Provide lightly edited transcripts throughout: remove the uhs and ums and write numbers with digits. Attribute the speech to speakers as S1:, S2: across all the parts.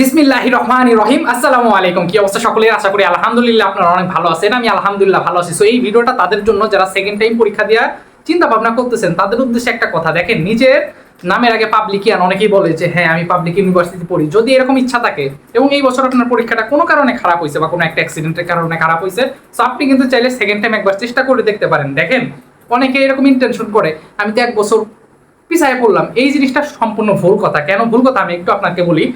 S1: বিসমিল্লাহির রহমানির রহিম। আসসালামু আলাইকুম। কি অবস্থা সকলের? আশা করি আলহামদুলিল্লাহ আপনারা অনেক ভালো আছেন। আমি আলহামদুলিল্লাহ ভালো আছি। সো এই ভিডিওটা তাদের জন্য যারা সেকেন্ড টাইম পরীক্ষা দেওয়ার চিন্তা ভাবনা করতেছেন, তাদের উদ্দেশ্যে একটা কথা। দেখেন, নিজের নামের আগে পাবলিকিয়ান। অনেকেই বলে যে হ্যাঁ আমি পাবলিক ইউনিভার্সিটি পড়ি। যদি এরকম ইচ্ছা থাকে এবং এই বছর আপনার পরীক্ষাটা কোনো কারণে খারাপ হয়েছে বা কোনো একটা অ্যাক্সিডেন্টের কারণে খারাপ হয়েছে, সো আপনি কিন্তু চাইলে সেকেন্ড টাইম একবার চেষ্টা করে দেখতে পারেন। দেখেন, অনেকে এরকম ইন্টেনশন করে আমি তো এক বছর পিছায় পড়লাম। এই জিনিসটা সম্পূর্ণ ভুল কথা। কেন ভুল কথা আমি একটু আপনাকে বলি।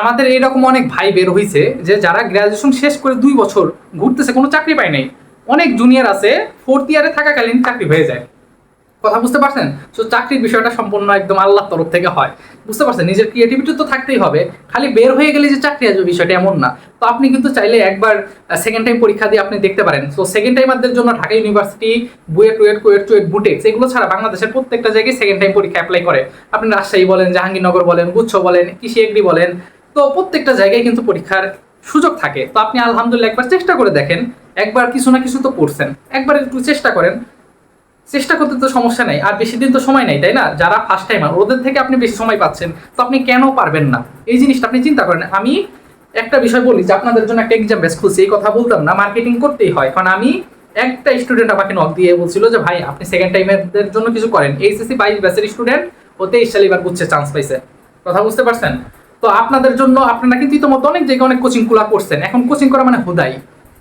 S1: আমাদের এরকম অনেক ভাই বের হয়েছে যে যারা গ্রাজুয়েশন শেষ করে 2 বছর ঘুরতেছে, কোনো চাকরি পায় নাই। অনেক জুনিয়র আছে ফোর্থ ইয়ারে থাকাকালীন চাকরি হয়ে যায়। কথা বুঝতে পারছেন? তো চাকরির বিষয়টা সম্পূর্ণ একদম আল্লাহর তরফ থেকে হয়। বুঝতে পারছেন? নিজের ক্রিয়েটিভিটি তো থাকতেই হবে। খালি বের হয়ে গেলে যে চাকরি আসবে বিষয়টা এমন না। তো আপনি কিন্তু চাইলে একবার সেকেন্ড টাইম পরীক্ষা দিয়ে আপনি দেখতে পারেন। তো সেকেন্ড টাইমারদের জন্য ঢাকা ইউনিভার্সিটি, বুয়েট টুয়েট, কুয়েট চুয়েট, বুটেক্স এগুলো ছাড়া বাংলাদেশের প্রত্যেকটা জায়গায় সেকেন্ড টাইম পরীক্ষা অ্যাপ্লাই করে। আপনি রাজশাহী বলেন, জাহাঙ্গীরনগর বলেন, গুচ্ছ বলেন, কৃষি এগ্রি বলেন, তো প্রত্যেকটা জায়গায় কিন্তু পরীক্ষার সুযোগ থাকে। তো আপনি আলহামদুলিল্লাহ একবার চেষ্টা করে দেখেন। একবার কিছু না কিছু তো করছেন, একবার একটু চেষ্টা করেন। চেষ্টা করতে তো সমস্যা নাই, আর বেশি দিন তো সময় নাই, তাই না? যারা ফার্স্ট টাইমার ওদের থেকে আপনি বেশি সময় পাচ্ছেন, তো আপনি কেন পারবেন না? এই জিনিসটা আপনি চিন্তা করেন। আমি একটা বিষয় বলি যে আপনাদের জন্য একটা এক্সাম বেস খুলছি, এই কথা বলতাম না, মার্কেটিং করতেই হয়। কারণ আমি একটা স্টুডেন্ট আমাকে নক দিয়ে বলছিল যে ভাই আপনি সেকেন্ড টাইমের জন্য কিছু করেন। এইচএসসি 22 ব্যাচের স্টুডেন্ট, ও 23 সালে এবার বুঝছে চান্স পাইছে। কথা বুঝতে পারছেন? তো আপনাদের জন্য আপনারা কিন্তু ইতিমধ্যে অনেক জায়গায় অনেক কোচিং খোলা করছেন। এখন কোচিং করা মানে হুদাই,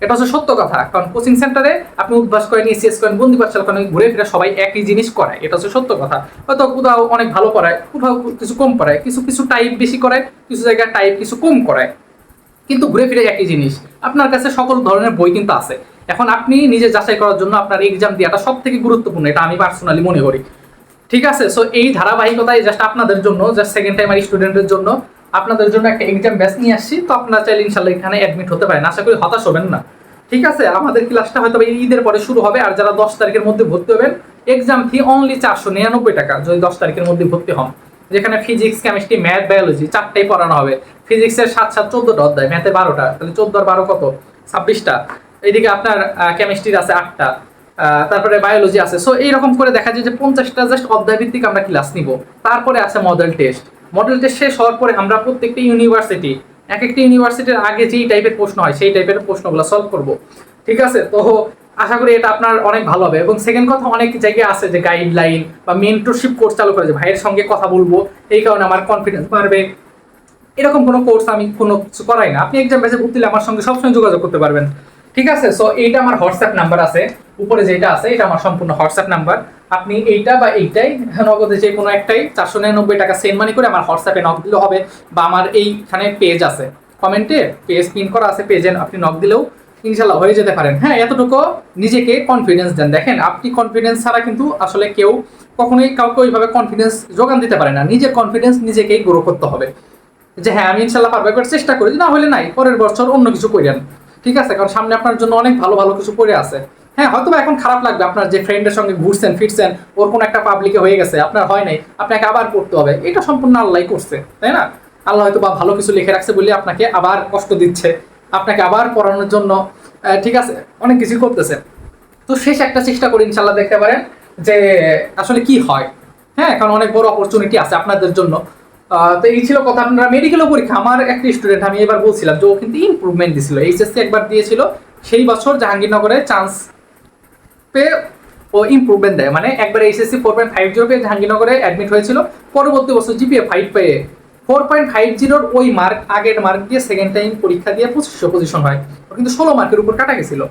S1: এটা হচ্ছে সত্য কথা। কারণ কোচিং সেন্টারে আপনি উদ্ভাস করেন, ইসিএস করেন, বন্দি পাঠশালা করেন, ঘুরে ফিরে সবাই একই জিনিস করায়, এটা হচ্ছে সত্য কথা। হয়তো কোথাও অনেক ভালো পড়ায়, কোথাও কিছু কম পড়ায়, কিছু কিছু টাইপ বেশি করায়, কিছু জায়গায় টাইপ কিছু কম করায়, কিন্তু ঘুরে ফিরে একই জিনিস। আপনার কাছে সকল ধরনের বই কিন্তু আছে। এখন আপনি নিজে যাচাই করার জন্য আপনার এক্সাম দেওয়াটা সব থেকে গুরুত্বপূর্ণ, এটা আমি পার্সোনালি মনে করি। ঠিক আছে? সো এই ধারাবাহিকতায় জাস্ট আপনাদের জন্য, জাস্ট সেকেন্ড টাইমার স্টুডেন্টের জন্য আপনাদের জন্য একটা এক্সাম ব্যাচ নিয়ে আসছি। তো আপনারা চাইলে ইনশাল্লাহ এখানে অ্যাডমিট হতে পারেন। আশা করি হতাশ হবেন না। ঠিক আছে? আমাদের ক্লাসটা হয়তো ঈদের পরে শুরু হবে। আর যারা 10 তারিখের মধ্যে ভর্তি হবেন, এক্সাম ফি অনলি 499 টাকা যদি 10 তারিখের মধ্যে ভর্তি হন। যেখানে ফিজিক্স, কেমিস্ট্রি, ম্যাথ, বায়োলজি চারটাই পড়ানো হবে। ফিজিক্সের 7 14টা অধ্যায়, ম্যাথের 12টা, তাহলে 14 আর 12 কত? 26টা। এইদিকে আপনার কেমিস্ট্রির আছে 8টা, তারপরে বায়োলজি আছে। সো এইরকম করে দেখা যায় যে 50টা জাস্ট অধ্যায় ভিত্তিক আমরা ক্লাস নিব। তারপরে আছে মডেল টেস্ট। মডেল টেস্ট শেষ হওয়ার পরে আমরা প্রত্যেকটা ইউনিভার্সিটি, এক একটা ইউনিভার্সিটির আগে যেই টাইপের প্রশ্ন হয় সেই টাইপের প্রশ্নগুলো সলভ করব। ঠিক আছে? তো আশা করি এটা আপনার অনেক ভালো হবে। এবং সেকেন্ড কথা, অনেক জায়গায় আছে যে গাইডলাইন বা মেন্টরশিপ কোর্স চালু করে, যে ভাইয়ের সঙ্গে কথা বলবো এই কারণে আমার কনফিডেন্স বাড়বে। এরকম কোনো কোর্স আমি কোনো কিছু করাই না। আপনি এক্সাম বেসে ভর্তি হলে আমার সঙ্গে সবসময় যোগাযোগ করতে পারবেন। ঠিক আছে? সো এইটা আমার হোয়াটসঅ্যাপ নাম্বার আছে, উপরে যেটা আছে এটা আমার সম্পূর্ণ হোয়াটসঅ্যাপ নাম্বার। আপনি এইটা বা এইটাই নগদে যে কোনো একটাই 499 টাকা সেন্ড মানি করে আমার হোয়াটসঅ্যাপে নক দিলেও হবে, বা আমার এইখানে পেজ আছে, কমেন্টে পেজ পিন করা আছে, পেজে আপনি নক দিলেও ইনশাল্লাহ হয়ে যেতে পারেন। হ্যাঁ, এতটুকু নিজেকে কনফিডেন্স দেন। দেখেন, আপনি কনফিডেন্স ছাড়া কিন্তু আসলে কেউ কখনোই কাউকে ওইভাবে কনফিডেন্স যোগান দিতে পারে না। নিজের কনফিডেন্স নিজেকেই গ্রো করতে হবে, যে হ্যাঁ আমি ইনশাল্লাহ পারবো। একবার চেষ্টা করি, না হলে নাই, পরের বছর অন্য কিছু করেন। ঠিক আছে? কারণ সামনে আপনার জন্য অনেক ভালো ভালো কিছু পড়ে আছে। হ্যাঁ, হয়তো এখন খারাপ লাগবে, আপনার যে ফ্রেন্ডের সঙ্গে ঘুরছেন ফিরছেন, ওর কোনো একটা পাবলিকে হয়ে গেছে, আপনার হয় নাই, আপনাকে আবার পড়তে হবে। এটা সম্পূর্ণ আল্লাহই করছে, তাই না? আল্লাহ হয়তো বা ভালো কিছু লিখে রাখছে বলে আপনাকে আবার কষ্ট দিচ্ছে, আপনাকে আবার পড়ানোর জন্য ঠিক আছে অনেক কিছু করতেছে। তো শেষ একটা চেষ্টা করে ইনশাল্লাহ দেখতে পারেন যে আসলে কি হয়। হ্যাঁ, কারণ অনেক বড় অপরচুনিটি আছে আপনাদের জন্য। তো এই ছিল কথা। আপনারা মেডিকেলও পরীক্ষা, আমার একটা স্টুডেন্ট আমি এবার বলছিলাম যে ও কিন্তু ইমপ্রুভমেন্ট দিয়েছিল, এইচএসসি একবার দিয়েছিল, সেই বছর জাহাঙ্গীরনগরে চান্স পেয়ে ও ইমপ্রুভমেন্ট দেয়। মানে একবার এইচএসসি 4.50 পেয়ে জাহাঙ্গীরনগরে অ্যাডমিট হয়েছিল, পরবর্তী বছর জিপিএ 5 পেয়ে 4.50 ওই মার্ক, আগের মার্ক দিয়ে সেকেন্ড টাইম পরীক্ষা দিয়ে 2500 পজিশন হয়। ও কিন্তু 16 মার্কের উপর কাটা গেছিল।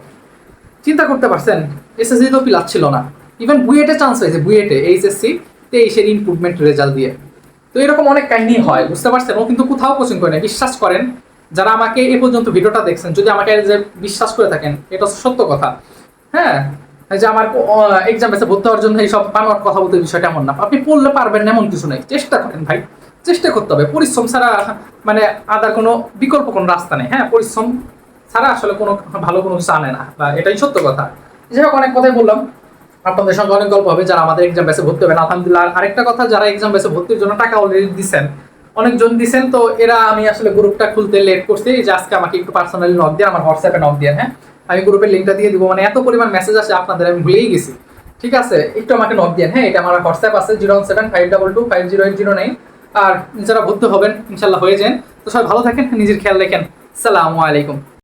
S1: চিন্তা করতে পারছেন? এসএসসি তো পিলার ছিল না। ইভেন বুয়েটে চান্স হয়েছে, বুয়েটে এইচএসসি 23-এর ইমপ্রুভমেন্ট রেজাল্ট দিয়ে। তো এরকম অনেক কাহিনী হয়, বুঝতে পারছেন? ও কিন্তু কোথাও কোচিং করে না। বিশ্বাস করেন, যারা আমাকে এ পর্যন্ত ভিডিওটা দেখছেন, যদি আমাকে যে বিশ্বাস করে থাকেন, এটা হচ্ছে সত্য কথা। হ্যাঁ, যে আমার এক্সাম বেসে ভর্তি হওয়ার জন্য এইসব বানোয়াট কথা বলতে বিষয়টা এমন না। আপনি পড়লে পারবেন না এমন কিছু নেই। চেষ্টা করেন ভাই, চেষ্টা করতে হবে। পরিশ্রম ছাড়া মানে আদার কোনো বিকল্প কোনো রাস্তা নেই। হ্যাঁ, পরিশ্রম ছাড়া আসলে কোনো ভালো কোনো কিছু আনে না, বা এটাই সত্য কথা। যাই হোক, অনেক কথাই বললাম, আপনাদের সঙ্গে অনেক গল্প হবে। যারা আমাদের এক্সাম বেসে ভর্তি হবেন আলহামদুলিল্লাহ। আরেকটা কথা, যারা এক্সাম বেসে ভর্তির জন্য টাকা অলরেডি দিচ্ছেন, অনেকজন দিচ্ছেন, তো এরা আমি আসলে গ্রুপটা খুলতে লেট করছি, যে আজকে আমাকে একটু পার্সোনালি নক দিয়ে, আমার হোয়াটসঅ্যাপে নক দিয়ে। হ্যাঁ, আমি গ্রুপের লিঙ্কটা দিয়ে দিব। মানে এত পরিমাণ মেসেজ আসে আপনাদের, আমি ভুলেই গেছি। ঠিক আছে? একটু আমাকে নক দিয়ে। হ্যাঁ, এটা আমার হোয়াটসঅ্যাপ আছে 01752250809। আর যারা ভর্তি হবেন ইনশাল্লাহ হয়ে যান। তো সবাই ভালো থাকেন, নিজের খেয়াল রাখেন। আসসালামু আলাইকুম।